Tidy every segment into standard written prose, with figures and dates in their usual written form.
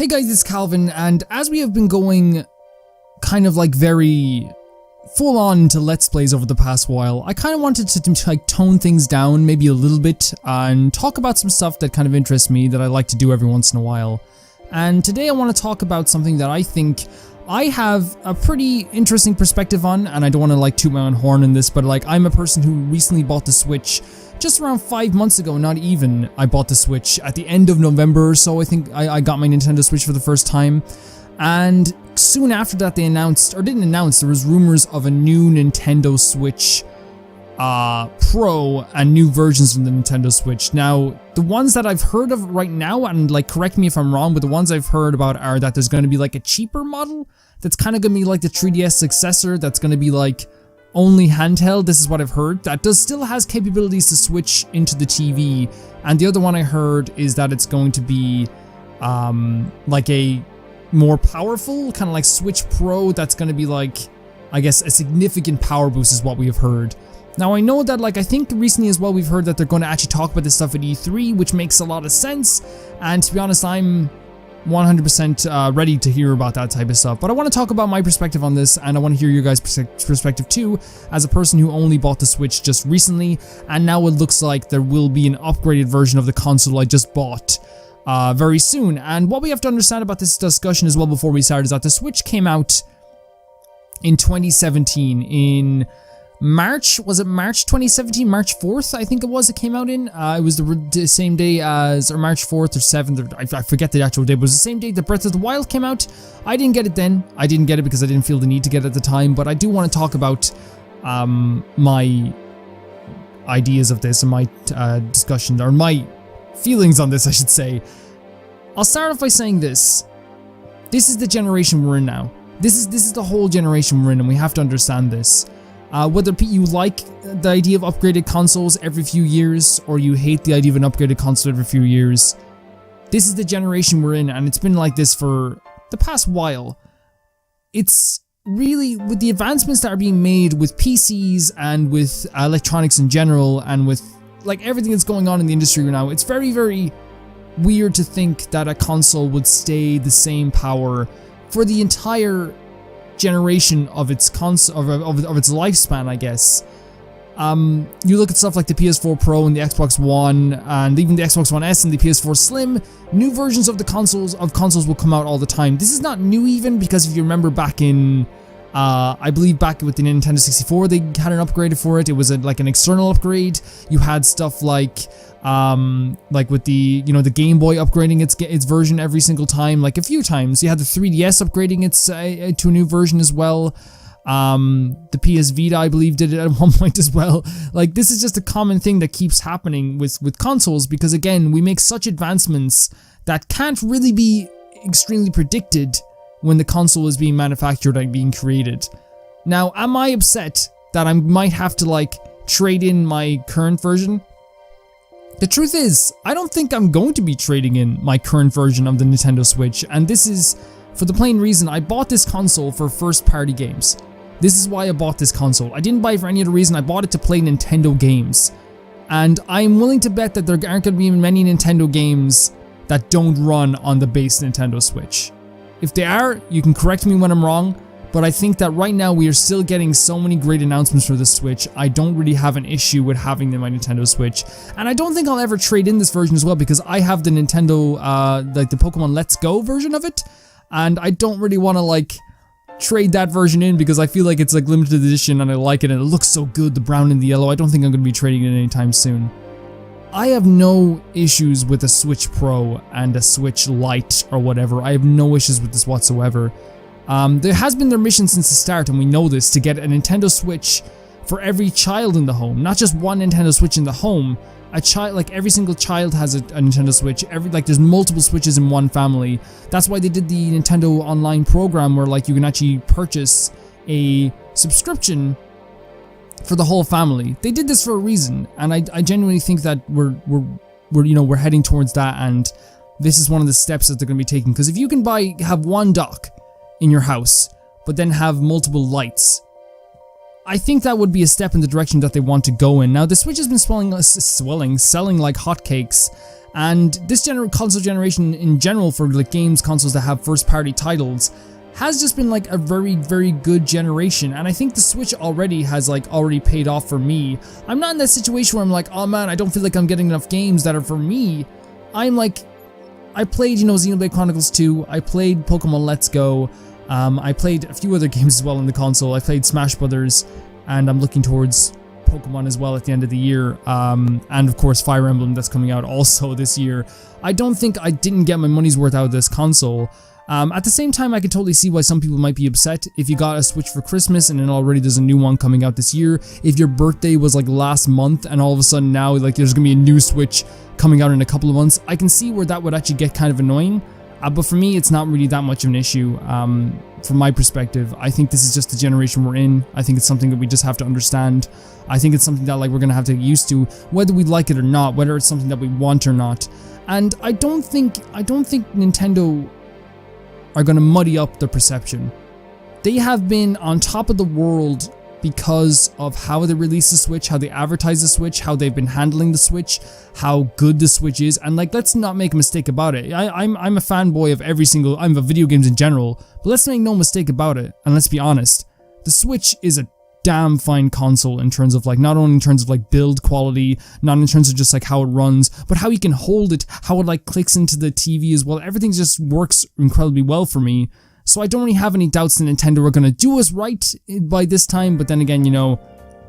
Hey guys, it's Calvin, and as we have been going kind of like very full on to Let's Plays over the past while, I kind of wanted to like tone things down maybe a little bit and talk about some stuff that kind of interests me that I like to do every once in a while. And today I want to talk about something that I think I have a pretty interesting perspective on, and I don't want to like toot my own horn in this, but like I'm a person who recently bought the Switch just around 5 months ago, not even. I bought the Switch at the end of November or so. I think I got my Nintendo Switch for the first time, and soon after that they announced, or didn't announce, there was rumors of a new Nintendo Switch Pro and new versions of the Nintendo Switch. Now, the ones that I've heard of right now, and like correct me if I'm wrong, but the ones I've heard about are that there's going to be like a cheaper model that's kind of going to be like the 3DS successor, that's going to be like only handheld. This is what I've heard. That still has capabilities to switch into the TV. And the other one I heard is that it's going to be like a more powerful kind of like Switch Pro that's going to be like, I guess, a significant power boost is what we have heard. Now I know that like I think recently as well we've heard that they're going to actually talk about this stuff at E3, which makes a lot of sense, and to be honest I'm 100% ready to hear about that type of stuff. But I want to talk about my perspective on this, and I want to hear your guys' perspective too, as a person who only bought the Switch just recently, and now it looks like there will be an upgraded version of the console I just bought very soon. And what we have to understand about this discussion as well before we start is that the Switch came out in 2017 in March, was it March 2017? March 4th, I think it was, it came out in. It was the same day as, or March 4th or 7th, or I forget the actual day, but it was the same day that Breath of the Wild came out. I didn't get it then. I didn't get it because I didn't feel the need to get it at the time, but I do want to talk about my ideas of this and my discussion, or my feelings on this, I should say. I'll start off by saying this. This is the generation we're in now. This is the whole generation we're in, and we have to understand this. Whether you like the idea of upgraded consoles every few years, or you hate the idea of an upgraded console every few years, this is the generation we're in, and it's been like this for the past while. It's really, with the advancements that are being made with PCs and with electronics in general, and with like everything that's going on in the industry right now, it's very, very weird to think that a console would stay the same power for the entire generation of its of its lifespan, I guess. You look at stuff like the PS4 Pro and the Xbox One, and even the Xbox One S and the PS4 Slim. New versions of the consoles will come out all the time. This is not new even, because if you remember back in I believe back with the Nintendo 64, they had an upgrade for it. It was like an external upgrade. You had stuff like with the, you know, the Game Boy upgrading its version every single time, like a few times. You had the 3DS upgrading its to a new version as well. The PS Vita, I believe, did it at one point as well. Like, this is just a common thing that keeps happening with consoles, because again, we make such advancements that can't really be extremely predicted when the console is being manufactured and being created. Now, am I upset that I might have to like trade in my current version? The truth is, I don't think I'm going to be trading in my current version of the Nintendo Switch, and this is for the plain reason I bought this console for first party games. This is why I bought this console. I didn't buy it for any other reason. I bought it to play Nintendo games. And I'm willing to bet that there aren't going to be many Nintendo games that don't run on the base Nintendo Switch. If they are, you can correct me when I'm wrong, but I think that right now we are still getting so many great announcements for the Switch. I don't really have an issue with having them on my Nintendo Switch, and I don't think I'll ever trade in this version as well, because I have the Nintendo, like the Pokemon Let's Go version of it, and I don't really want to like trade that version in because I feel like it's like limited edition and I like it and it looks so good, the brown and the yellow. I don't think I'm going to be trading it anytime soon. I have no issues with a Switch Pro and a Switch Lite or whatever. I have no issues with this whatsoever. There has been their mission since the start, and we know this, to get a Nintendo Switch for every child in the home. Not just one Nintendo Switch in the home. A child, like every single child has a Nintendo Switch. Like there's multiple Switches in one family. That's why they did the Nintendo Online program, where like you can actually purchase a subscription for the whole family. They did this for a reason, and I genuinely think that we're heading towards that, and this is one of the steps that they're going to be taking. Because if you can have one dock in your house, but then have multiple lights, I think that would be a step in the direction that they want to go in. Now, the Switch has been selling like hotcakes, And this console generation in general for like games consoles that have first party titles has just been like a very, very good generation. And I think the Switch already has like already paid off for me. I'm not in that situation where I'm like, oh man, I don't feel like I'm getting enough games that are for me. I'm like, I played, you know, Xenoblade Chronicles 2, I played Pokemon Let's Go, I played a few other games as well on the console. I played Smash Brothers, and I'm looking towards Pokemon as well at the end of the year, and of course Fire Emblem that's coming out also this year. I don't think I didn't get my money's worth out of this console. At the same time, I can totally see why some people might be upset if you got a Switch for Christmas and then already there's a new one coming out this year. If your birthday was like last month and all of a sudden now like there's gonna be a new Switch coming out in a couple of months, I can see where that would actually get kind of annoying. But for me, it's not really that much of an issue. From my perspective, I think this is just the generation we're in. I think it's something that we just have to understand. I think it's something that like we're gonna have to get used to, whether we like it or not, whether it's something that we want or not. And I don't think Nintendo are gonna muddy up the perception. They have been on top of the world because of how they release the Switch, how they advertise the Switch, how they've been handling the Switch, how good the Switch is, and like, let's not make a mistake about it. I'm a fanboy of I'm of video games in general, but let's make no mistake about it, and let's be honest, the Switch is a damn fine console in terms of like, not only in terms of like build quality, not in terms of just like how it runs, but how you can hold it, how it like clicks into the TV as well. Everything just works incredibly well for me. So I don't really have any doubts that Nintendo are going to do us right by this time, but then again, you know,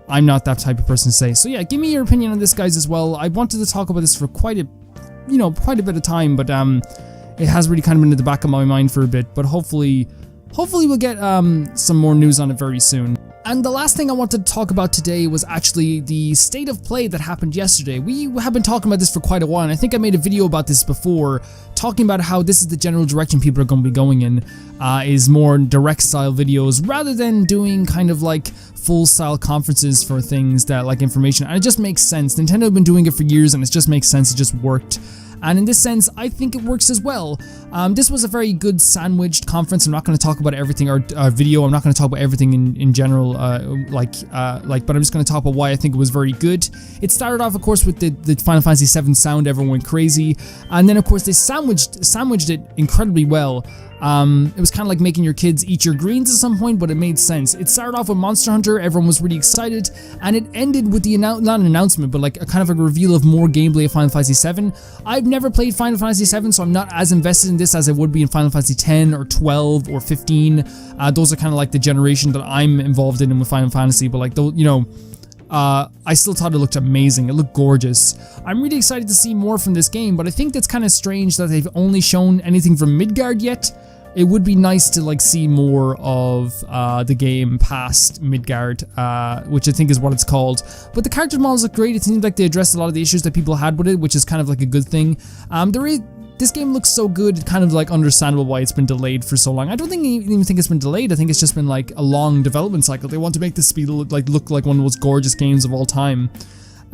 I'm not that type of person to say. So yeah, give me your opinion on this, guys, as well. I wanted to talk about this for quite a bit of time, but it has really kind of been in the back of my mind for a bit, but hopefully we'll get some more news on it very soon. And the last thing I wanted to talk about today was actually the state of play that happened yesterday. We have been talking about this for quite a while, and I think I made a video about this before, talking about how this is the general direction people are going to be going in, is more direct style videos, rather than doing kind of like full style conferences for things that like information, and it just makes sense. Nintendo have been doing it for years, and it just makes sense, it just worked. And in this sense, I think it works as well. This was a very good sandwiched conference. I'm not going to talk about everything, or video. I'm not going to talk about everything in general, but I'm just going to talk about why I think it was very good. It started off, of course, with the Final Fantasy VII sound. Everyone went crazy, and then of course they sandwiched it incredibly well. It was kind of like making your kids eat your greens at some point, but it made sense. It started off with Monster Hunter, everyone was really excited, and it ended with the not an announcement, but like a kind of a reveal of more gameplay of Final Fantasy VII. I've never played Final Fantasy VII, so I'm not as invested in this as I would be in Final Fantasy X or 12 or 15. Those are kind of like the generation that I'm involved in with Final Fantasy, but like, you know, I still thought it looked amazing. It looked gorgeous. I'm really excited to see more from this game, but I think that's kind of strange that they've only shown anything from Midgard yet. It would be nice to like see more of the game past Midgard, which I think is what it's called. But the character models look great. It seems like they addressed a lot of the issues that people had with it, which is kind of like a good thing. This game looks so good, it's kind of like understandable why it's been delayed for so long. I don't even think it's been delayed. I think it's just been like a long development cycle. They want to make this look like one of the most gorgeous games of all time.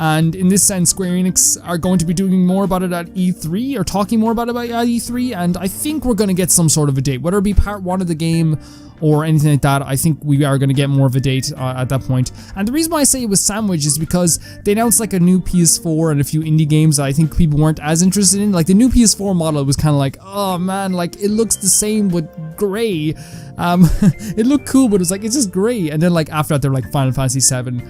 And in this sense, Square Enix are going to be doing more about it at E3, or talking more about it at E3, and I think we're going to get some sort of a date, whether it be part 1 of the game or anything like that. I think we are going to get more of a date at that point. And the reason why I say it was sandwiched is because they announced like a new PS4 and a few indie games that I think people weren't as interested in. Like the new PS4 model was kind of like, oh man, like it looks the same but gray. It looked cool, but it was like, it's just gray. And then like after that, they're like Final Fantasy VII.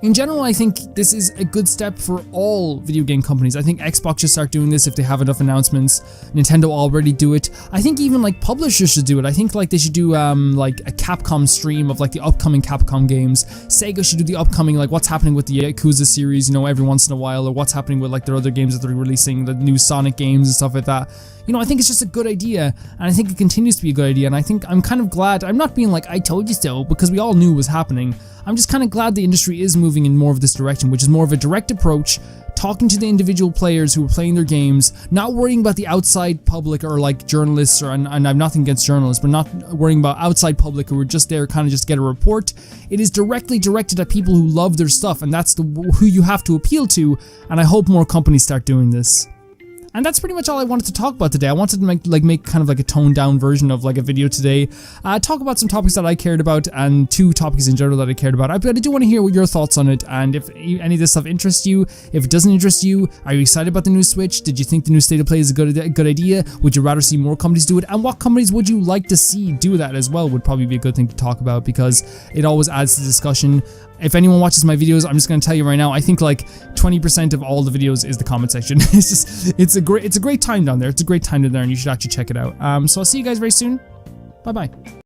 In general, I think this is a good step for all video game companies. I think Xbox should start doing this if they have enough announcements. Nintendo already do it. I think even like publishers should do it. I think like they should do like a Capcom stream of like the upcoming Capcom games. Sega should do the upcoming, like what's happening with the Yakuza series, you know, every once in a while, or what's happening with like their other games that they're releasing, the new Sonic games and stuff like that. You know, I think it's just a good idea, and I think it continues to be a good idea, and I think I'm kind of glad. I'm not being like, I told you so, because we all knew it was happening. I'm just kind of glad the industry is moving in more of this direction, which is more of a direct approach, talking to the individual players who are playing their games, not worrying about the outside public or like journalists, and I'm nothing against journalists, but not worrying about outside public who are just there kind of just get a report. It is directly directed at people who love their stuff, and that's who you have to appeal to, and I hope more companies start doing this. And that's pretty much all I wanted to talk about today. I wanted to make kind of like a toned down version of like a video today. Talk about some topics that I cared about and 2 topics in general that I cared about. But I do want to hear your thoughts on it, and if any of this stuff interests you. If it doesn't interest you, are you excited about the new Switch? Did you think the new State of Play is a good idea? Would you rather see more companies do it? And what companies would you like to see do that as well would probably be a good thing to talk about, because it always adds to the discussion. If anyone watches my videos, I'm just going to tell you right now, I think like 20% of all the videos is the comment section. It's a great time down there. It's a great time down there, and you should actually check it out. So I'll see you guys very soon. Bye bye.